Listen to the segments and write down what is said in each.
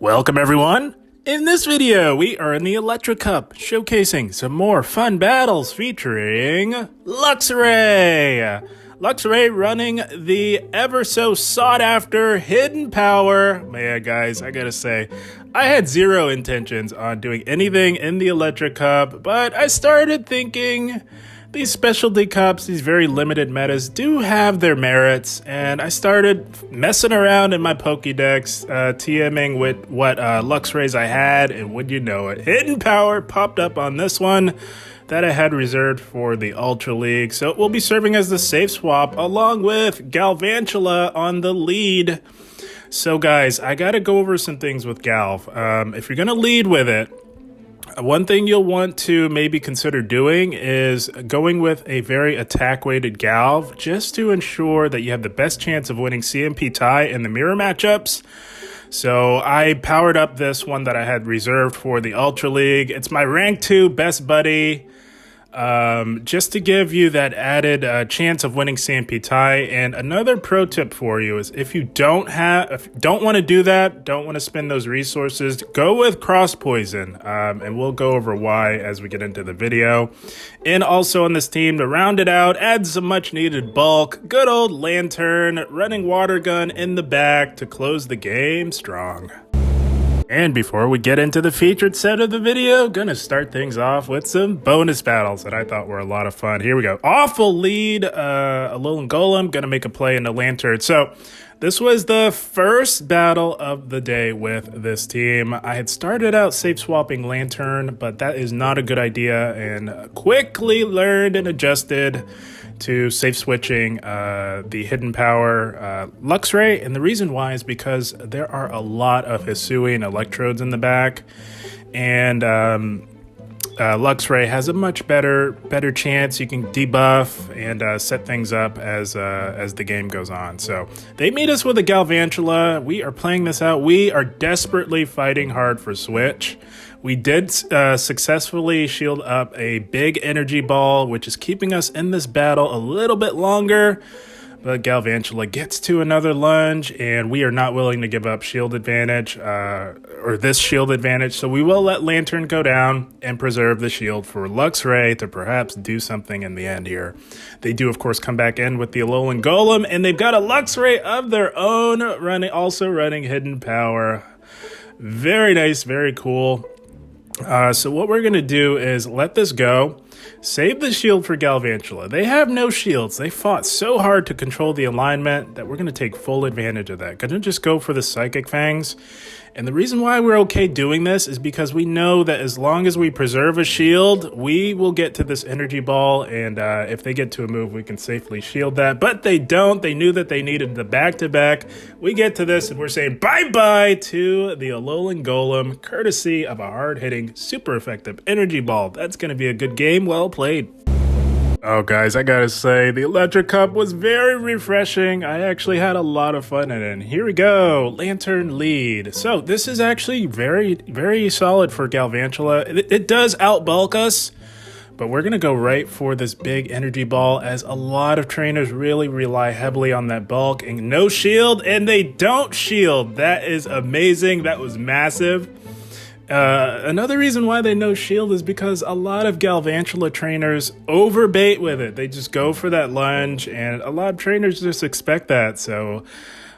Welcome everyone! In this video, we are in the Electric Cup, showcasing some more fun battles featuring Luxray! Luxray running the ever so sought after Hidden Power. Man guys, I gotta say, I had zero intentions on doing anything in the Electric Cup, but I started thinking these specialty cups, these very limited metas, do have their merits, and I started messing around in my Pokédex, TMing with what Luxrays I had, and would you know it, Hidden Power popped up on this one that I had reserved for the Ultra League, so it will be serving as the safe swap along with Galvantula on the lead. So guys, I gotta go over some things with Galv. If you're gonna lead with it, one thing you'll want to maybe consider doing is going with a very attack-weighted Galv just to ensure that you have the best chance of winning CMP tie in the mirror matchups. So I powered up this one that I had reserved for the Ultra League. It's my rank 2 best buddy. Just to give you that added chance of winning CMP tie. And another pro tip for you is if you don't want to do that, don't want to spend those resources, go with cross poison. And we'll go over why as we get into the video. And also on this team, to round it out, add some much needed bulk. Good old Lanturn running water gun in the back to close the game strong. And before we get into the featured set of the video, gonna start things off with some bonus battles that I thought were a lot of fun. Here we go. Awful lead, Alolan Golem, gonna make a play into Lanturn. So this was the first battle of the day with this team. I had started out safe swapping Lanturn, but that is not a good idea, and quickly learned and adjusted to safe switching the Hidden Power Luxray, and the reason why is because there are a lot of Hisuian electrodes in the back, and Luxray has a much better chance. You can debuff and set things up as the game goes on. So they meet us with a Galvantula. We are playing this out. We are desperately fighting hard for switch. We did successfully shield up a big energy ball, which is keeping us in this battle a little bit longer. But Galvantula gets to another lunge, and we are not willing to give up shield advantage, or this shield advantage. So we will let Lanturn go down and preserve the shield for Luxray to perhaps do something in the end here. They do, of course, come back in with the Alolan Golem, and they've got a Luxray of their own, also running Hidden Power. Very nice, very cool. So what we're going to do is let this go, save the shield for Galvantula. They have no shields. They fought so hard to control the alignment that we're going to take full advantage of that. Going to just go for the Psychic Fangs. And the reason why we're okay doing this is because we know that as long as we preserve a shield, we will get to this energy ball, and if they get to a move, we can safely shield that. But they don't. They knew that they needed the back-to-back. We get to this, and we're saying bye-bye to the Alolan Golem, courtesy of a hard-hitting, super effective energy ball. That's going to be a good game. Well played. Oh guys, I gotta say, the Electric Cup was very refreshing. I actually had a lot of fun in it. And here we go, Lanturn lead. So this is actually very, very solid for Galvantula. It does outbulk us, but we're gonna go right for this big energy ball, as a lot of trainers really rely heavily on that bulk and no shield, and they don't shield. That is amazing. That was massive. Another reason why they no shield is because a lot of Galvantula trainers overbait with it. They just go for that lunge, and a lot of trainers just expect that. So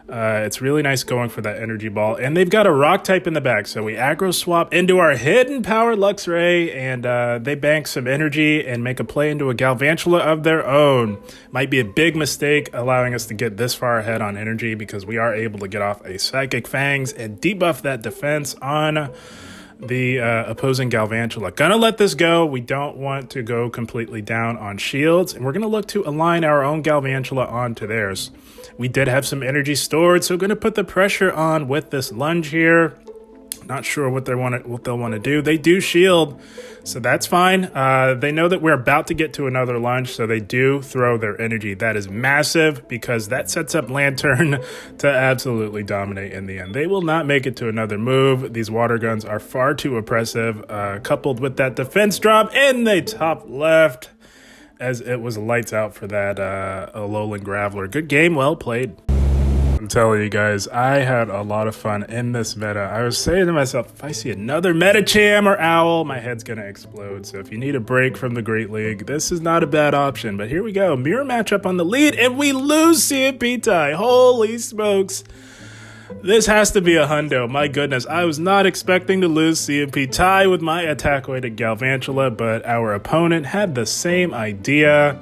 it's really nice going for that energy ball. And they've got a rock type in the back, so we aggro swap into our Hidden Power Luxray, and they bank some energy and make a play into a Galvantula of their own. Might be a big mistake allowing us to get this far ahead on energy, because we are able to get off a Psychic Fangs and debuff that defense on the opposing Galvantula. Gonna let this go. We don't want to go completely down on shields, and we're gonna look to align our own Galvantula onto theirs. We did have some energy stored, so gonna put the pressure on with this lunge here. Not sure what they'll want to do. They do shield, so that's fine. They know that we're about to get to another lunge, so they do throw their energy. That is massive, because that sets up Lanturn to absolutely dominate in the end. They will not make it to another move. These water guns are far too oppressive, coupled with that defense drop in the top left, as it was lights out for that Alolan Graveler. Good game, well played. I'm telling you guys, I had a lot of fun in this meta. I was saying to myself, if I see another Metacham or Owl, my head's going to explode. So if you need a break from the Great League, this is not a bad option. But here we go. Mirror matchup on the lead, and we lose CMP tie. Holy smokes. This has to be a hundo. My goodness, I was not expecting to lose CMP tie with my attack-weighted Galvantula, but our opponent had the same idea.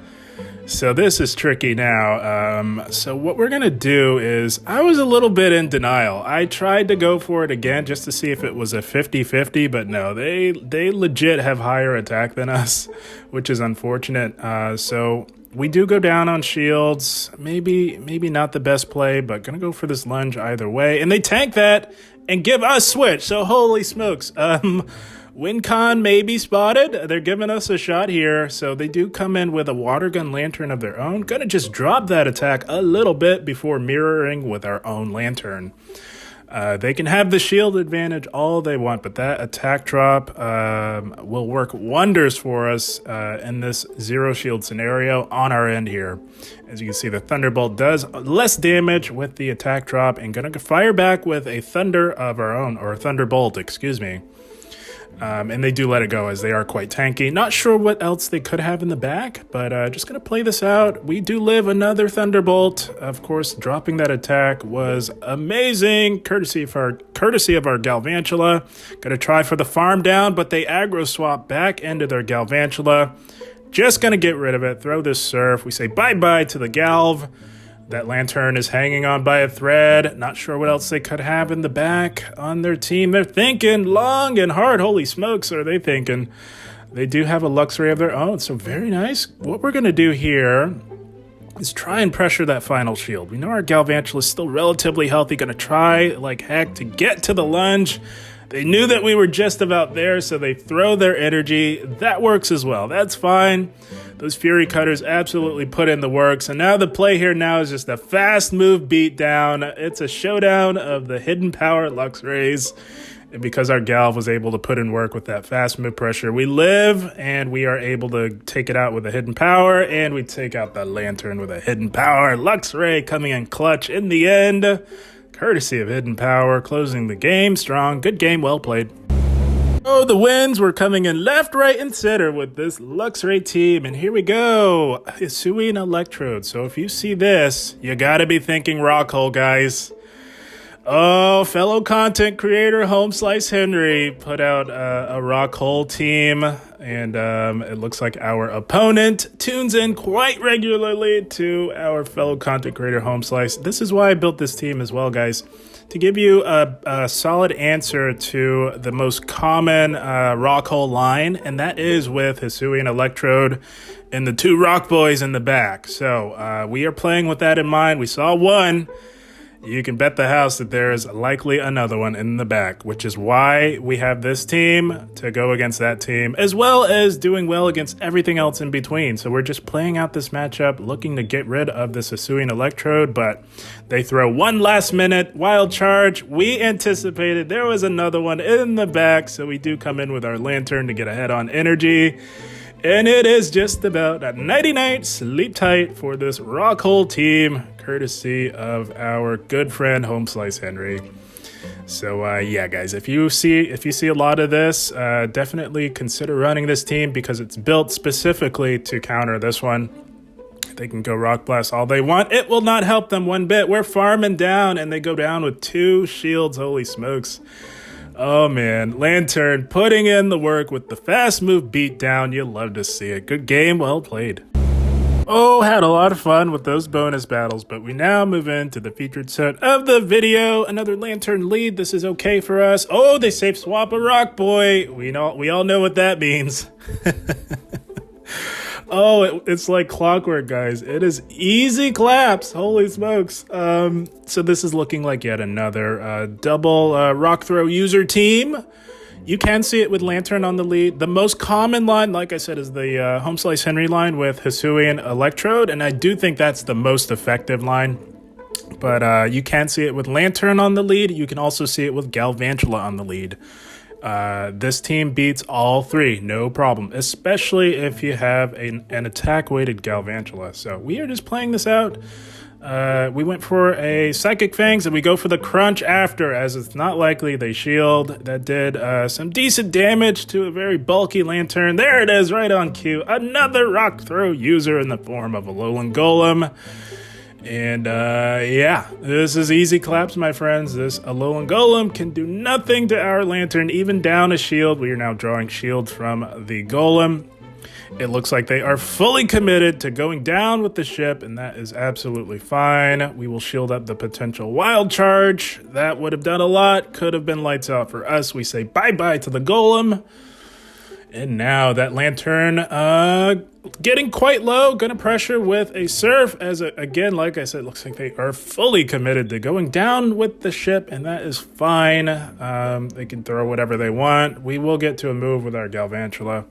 So this is tricky now. So what we're going to do is, I was a little bit in denial. I tried to go for it again just to see if it was a 50-50, but no, they legit have higher attack than us, which is unfortunate. So we do go down on shields. Maybe not the best play, but going to go for this lunge either way. And they tank that and give us switch. So holy smokes. WinCon may be spotted. They're giving us a shot here. So they do come in with a water gun lantern of their own. Gonna just drop that attack a little bit before mirroring with our own lantern. They can have the shield advantage all they want, but that attack drop will work wonders for us in this zero shield scenario on our end here. As you can see, the Thunderbolt does less damage with the attack drop, and gonna fire back with a Thunder of our own, or Thunderbolt, excuse me. And they do let it go as they are quite tanky. Not sure what else they could have in the back, but just going to play this out. We do live another Thunderbolt. Of course, dropping that attack was amazing, courtesy of our Galvantula. Going to try for the farm down, but they aggro swap back into their Galvantula. Just going to get rid of it, throw this Surf. We say bye-bye to the Galv. That Lanturn is hanging on by a thread. Not sure what else they could have in the back on their team. They're thinking long and hard. Holy smokes, are they thinking? They do have a Luxray of their own, so very nice. What we're going to do here is try and pressure that final shield. We know our Galvantula is still relatively healthy. Going to try like heck to get to the lunge. They knew that we were just about there, so they throw their energy. That works as well. That's fine. Those Fury Cutters absolutely put in the work. So now the play here now is just a fast move beatdown. It's a showdown of the Hidden Power Luxrays. And because our Galv was able to put in work with that fast move pressure, we live, and we are able to take it out with a Hidden Power, and we take out the Lanturn with a Hidden Power. Luxray coming in clutch in the end. Courtesy of Hidden Power, closing the game strong. Good game, well played. Oh, the wins were coming in left, right, and center with this Luxray team. And here we go. Hisuian Electrode. So if you see this, you gotta be thinking Rockhole, guys. Oh, fellow content creator Home Slice Henry put out a Rockhole team. And it looks like our opponent tunes in quite regularly to our fellow content creator Home Slice. This is why I built this team as well, guys. To give you a solid answer to the most common Rockhole line, and that is with Hisuian Electrode and the two Rock Boys in the back. So we are playing with that in mind. We saw one. You can bet the house that there is likely another one in the back, which is why we have this team to go against that team, as well as doing well against everything else in between. So we're just playing out this matchup, looking to get rid of this Hisuian Electrode, but they throw one last-minute wild charge. We anticipated there was another one in the back, so we do come in with our Lanturn to get ahead on energy. And it is just about a nighty-night sleep tight for this Rockhole team, courtesy of our good friend Home Slice Henry. So yeah, guys, if you see a lot of this, definitely consider running this team because it's built specifically to counter this one. They can go Rock Blast all they want. It will not help them one bit. We're farming down, and they go down with 2 shields. Holy smokes. Oh, man. Lanturn putting in the work with the fast move beatdown. You'll love to see it. Good game. Well played. Oh, had a lot of fun with those bonus battles, but we now move into the featured set of the video. Another Lanturn lead. This is okay for us. Oh, they safe swap a Rock Boy. We all know what that means. Oh, it's like clockwork, guys. It is easy claps. Holy smokes. So this is looking like yet another double rock throw user team. You can see it with Lanturn on the lead. The most common line, like I said, is the Home Slice Henry line with Hisuian Electrode, and I do think that's the most effective line. But you can see it with Lanturn on the lead. You can also see it with Galvantula on the lead. This team beats all 3, no problem, especially if you have an attack-weighted Galvantula. So we are just playing this out. We went for a Psychic Fangs, and we go for the Crunch after, as it's not likely they shield. That did some decent damage to a very bulky Lanturn. There it is, right on cue. Another Rock Throw user in the form of a Alolan Golem. And yeah, this is easy claps, my friends. This Alolan Golem can do nothing to our Lanturn, even down a shield. We are now drawing shields from the Golem. It looks like they are fully committed to going down with the ship, and that is absolutely fine. We will shield up the potential Wild Charge. That would have done a lot. Could have been lights out for us. We say bye-bye to the Golem. And now that Lanturn getting quite low. Gonna pressure with a Surf, as again, like I said, looks like they are fully committed to going down with the ship, and that is fine. They can throw whatever they want. We will get to a move with our Galvantula.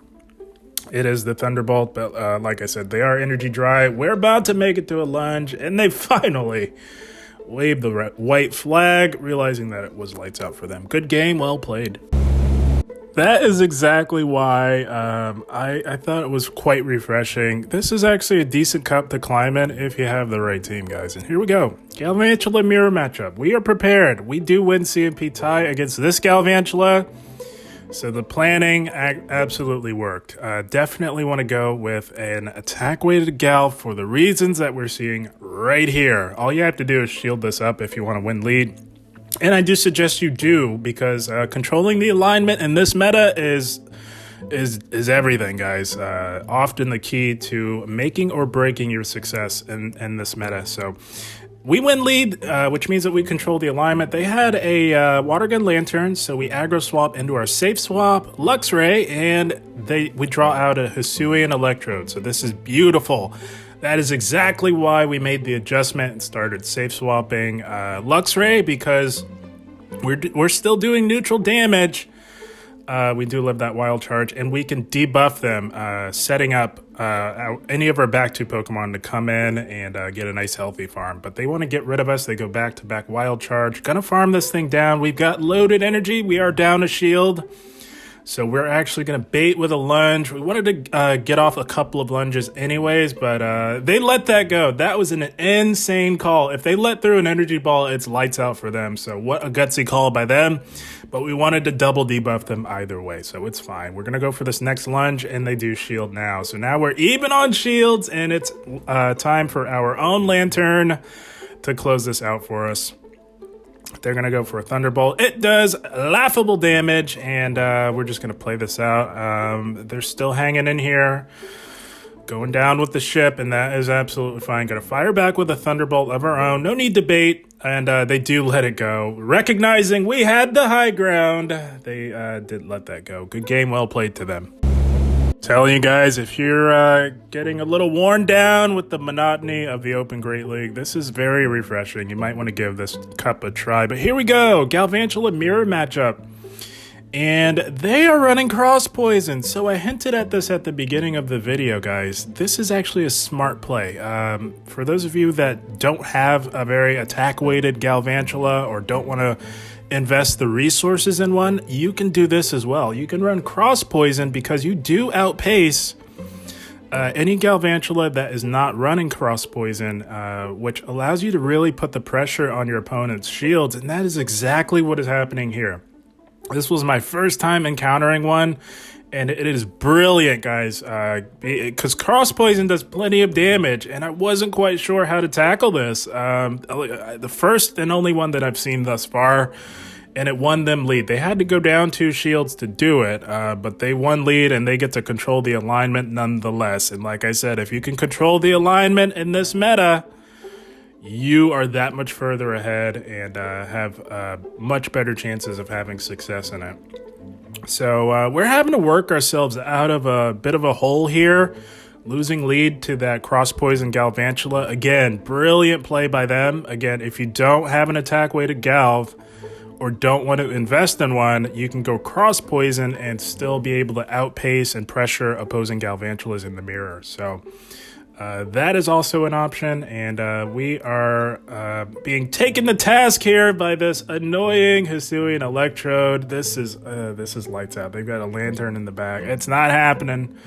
It is the Thunderbolt, but like I said, they are energy dry. We're about to make it to a lunge, and they finally waved the white flag, realizing that it was lights out for them. Good game, well played. That is exactly why I thought it was quite refreshing. This is actually a decent cup to climb in if you have the right team, guys. And here we go. Galvantula mirror matchup. We are prepared. We do win CMP tie against this Galvantula. So the planning absolutely worked. Definitely want to go with an attack-weighted Gal for the reasons that we're seeing right here. All you have to do is shield this up if you want to win lead. And I do suggest you do, because controlling the alignment in this meta is everything, guys. Often the key to making or breaking your success in this meta. So we win lead, which means that we control the alignment. They had a Water Gun Lanturn, so we aggro swap into our safe swap Luxray, and we draw out a Hisuian Electrode. So this is beautiful. That is exactly why we made the adjustment and started safe swapping Luxray, because we're still doing neutral damage. We do live that Wild Charge, and we can debuff them, setting up any of our back two Pokemon to come in and get a nice healthy farm. But they want to get rid of us. They go back-to-back Wild Charge. Gonna farm this thing down. We've got loaded energy. We are down a shield. So we're actually going to bait with a lunge. We wanted to get off a couple of lunges anyways, but they let that go. That was an insane call. If they let through an energy ball, it's lights out for them. So what a gutsy call by them. But we wanted to double debuff them either way, so it's fine. We're going to go for this next lunge, and they do shield now. So now we're even on shields, and it's time for our own Lanturn to close this out for us. They're going to go for a Thunderbolt. It does laughable damage, and we're just going to play this out. They're still hanging in here, going down with the ship, and that is absolutely fine. Going to fire back with a Thunderbolt of our own. No need to bait, and they do let it go. Recognizing we had the high ground, they did let that go. Good game, well played to them. Telling you guys, if you're getting a little worn down with the monotony of the Open Great League, this is very refreshing. You might want to give this cup a try. But here we go, Galvantula mirror matchup. And they are running Cross Poison. So I hinted at this at the beginning of the video, guys. This is actually a smart play. For those of you that don't have a very attack-weighted Galvantula or don't want to invest the resources in one, you can do this as well. You can run Cross Poison because you do outpace any Galvantula that is not running Cross Poison, which allows you to really put the pressure on your opponent's shields, and that is exactly what is happening here. This was my first time encountering one, and it is brilliant, guys, because Cross Poison does plenty of damage, and I wasn't quite sure how to tackle this. The first and only one that I've seen thus far, and it won them lead. They had to go down 2 shields to do it, but they won lead, and they get to control the alignment nonetheless. And like I said, if you can control the alignment in this meta, you are that much further ahead and have much better chances of having success in it. So we're having to work ourselves out of a bit of a hole here, losing lead to that Cross Poison Galvantula. Again, brilliant play by them. Again, if you don't have an attack-weighted Galv or don't want to invest in one, you can go Cross Poison and still be able to outpace and pressure opposing Galvantulas in the mirror. So that is also an option, and we are being taken to task here by this annoying Hisuian Electrode. This is lights out. They've got a Lanturn in the back. It's not happening.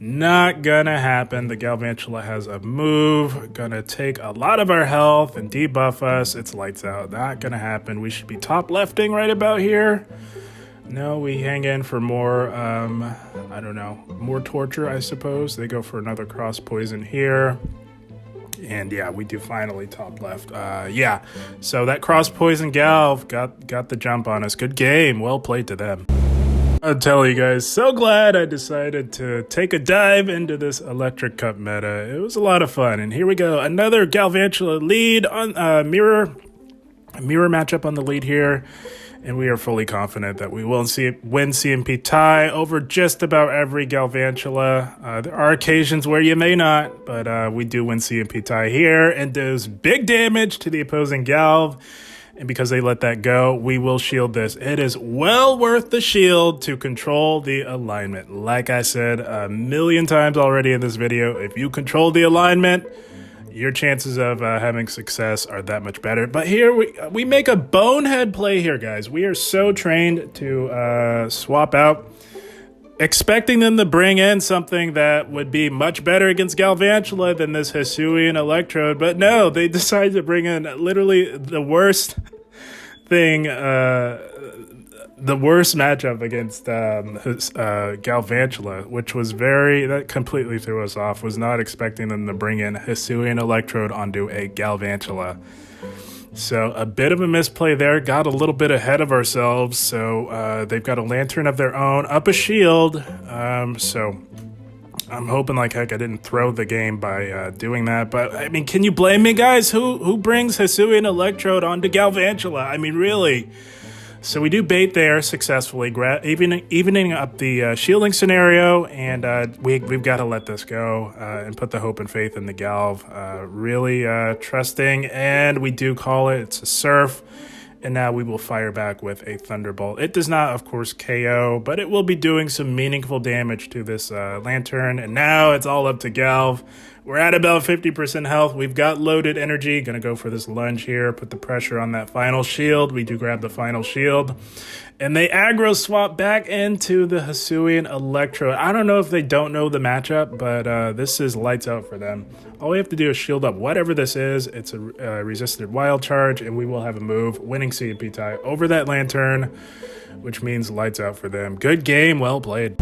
Not gonna happen. The Galvantula has a move, gonna take a lot of our health and debuff us. It's lights out. Not gonna happen. We should be top lefting right about here. No, we hang in for more, I don't know, more torture, I suppose. They go for another cross poison here. And yeah, we do finally top left. Yeah, so that cross poison Galv got the jump on us. Good game. Well played to them. I'll tell you guys, so glad I decided to take a dive into this Electric Cup meta. It was a lot of fun. And here we go. Another Galvantula lead on mirror matchup on the lead here. And we are fully confident that we will win CMP tie over just about every Galvantula. There are occasions where you may not, but we do win CMP tie here and does big damage to the opposing Galv. And because they let that go, we will shield this. It is well worth the shield to control the alignment. Like I said a million times already in this video, if you control the alignment, your chances of having success are that much better. But here we make a bonehead play here, guys. We are so trained to swap out, expecting them to bring in something that would be much better against Galvantula than this Hisuian Electrode. But no, they decided to bring in literally the worst thing, the worst matchup against Galvantula, which was that completely threw us off. Was not expecting them to bring in Hisuian Electrode onto a Galvantula. So a bit of a misplay there, got a little bit ahead of ourselves. So they've got a Lanturn of their own, up a shield. So I'm hoping like heck I didn't throw the game by doing that. But I mean, can you blame me, guys? Who brings Hisuian Electrode onto Galvantula? I mean, really? So we do bait there successfully, evening up the shielding scenario, and we've got to let this go and put the hope and faith in the Galv. Really trusting, and we do call it. It's a Surf, and now we will fire back with a Thunderbolt. It does not, of course, KO, but it will be doing some meaningful damage to this Lanturn, and now it's all up to Galv. We're at about 50% health. We've got loaded energy. Gonna go for this lunge here. Put the pressure on that final shield. We do grab the final shield. And they aggro swap back into the Hisuian Electrode. I don't know if they don't know the matchup, but this is lights out for them. All we have to do is shield up whatever this is. It's a resisted wild charge, and we will have a move. Winning CMP tie over that Lanturn, which means lights out for them. Good game. Well played.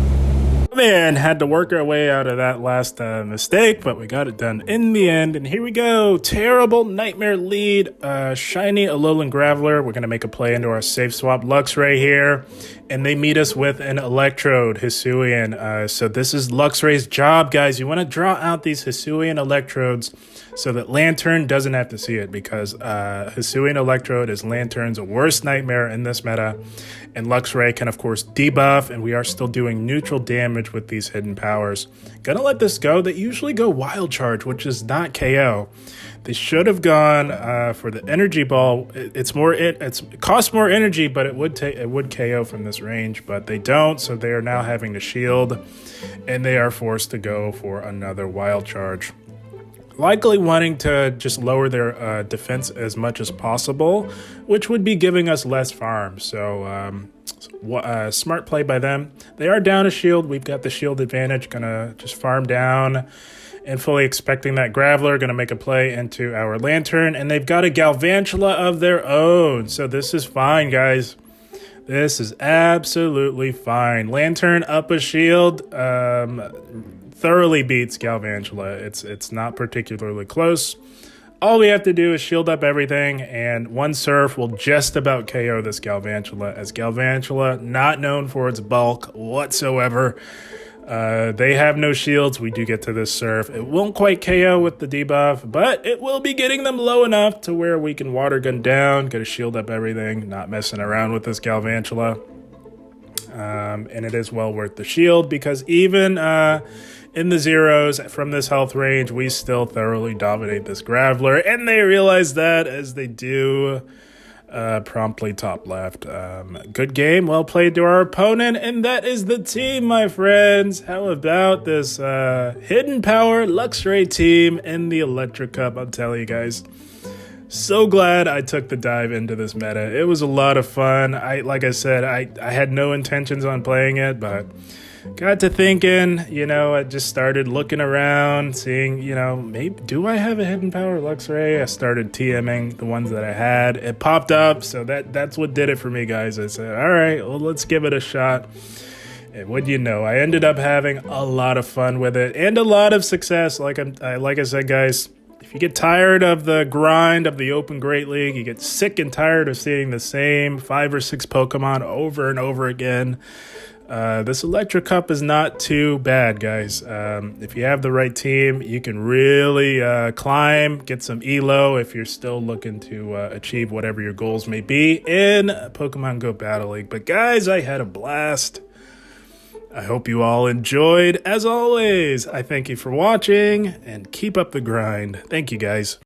Man, had to work our way out of that last mistake, but we got it done in the end. And here we go. Terrible Nightmare lead. Shiny Alolan Graveler. We're going to make a play into our safe swap Luxray here. And they meet us with an Electrode, Hisuian. So this is Luxray's job, guys. You want to draw out these Hisuian Electrodes so that Lanturn doesn't have to see it, because Hisuian Electrode is Lanturn's worst nightmare in this meta. And Luxray can, of course, debuff, and we are still doing neutral damage with these hidden powers. Gonna let this go. They usually go Wild Charge, which is not KO. They should have gone for the Energy Ball. It costs more energy, but it would KO from this range, but they don't, so they are now having to shield, and they are forced to go for another Wild Charge. Likely wanting to just lower their defense as much as possible, which would be giving us less farm. So smart play by them. They are down a shield. We've got the shield advantage. Gonna just farm down and fully expecting that Graveler. Gonna make a play into our Lanturn, and they've got a Galvantula of their own. So this is fine, guys. This is absolutely fine. Lanturn up a shield. Thoroughly beats Galvantula. It's not particularly close. All we have to do is shield up everything, and one Surf will just about KO this Galvantula, as Galvantula, not known for its bulk whatsoever. They have no shields. We do get to this Surf. It won't quite KO with the debuff, but it will be getting them low enough to where we can water gun down, get a shield up everything, not messing around with this Galvantula. And it is well worth the shield, because even in the zeros from this health range, we still thoroughly dominate this Graveler, and they realize that as they do promptly top left. Good game, well played to our opponent, and that is the team, my friends. How about this Hidden Power Luxray team in the Electric Cup? I'll tell you guys, so glad I took the dive into this meta. It was a lot of fun. Like I said, I had no intentions on playing it, but got to thinking, I just started looking around, seeing, maybe do I have a Hidden Power Luxray? I started TMing the ones that I had. It popped up, so that's what did it for me, guys. I said, all right, well, let's give it a shot. And what do you know? I ended up having a lot of fun with it and a lot of success. Like I said, guys, if you get tired of the grind of the Open Great League, you get sick and tired of seeing the same 5 or 6 Pokemon over and over again, this Electric Cup is not too bad, guys. If you have the right team, you can really climb, get some elo if you're still looking to achieve whatever your goals may be in Pokemon Go Battle League. But guys, I had a blast. I hope you all enjoyed. As always, I thank you for watching and keep up the grind. Thank you, guys.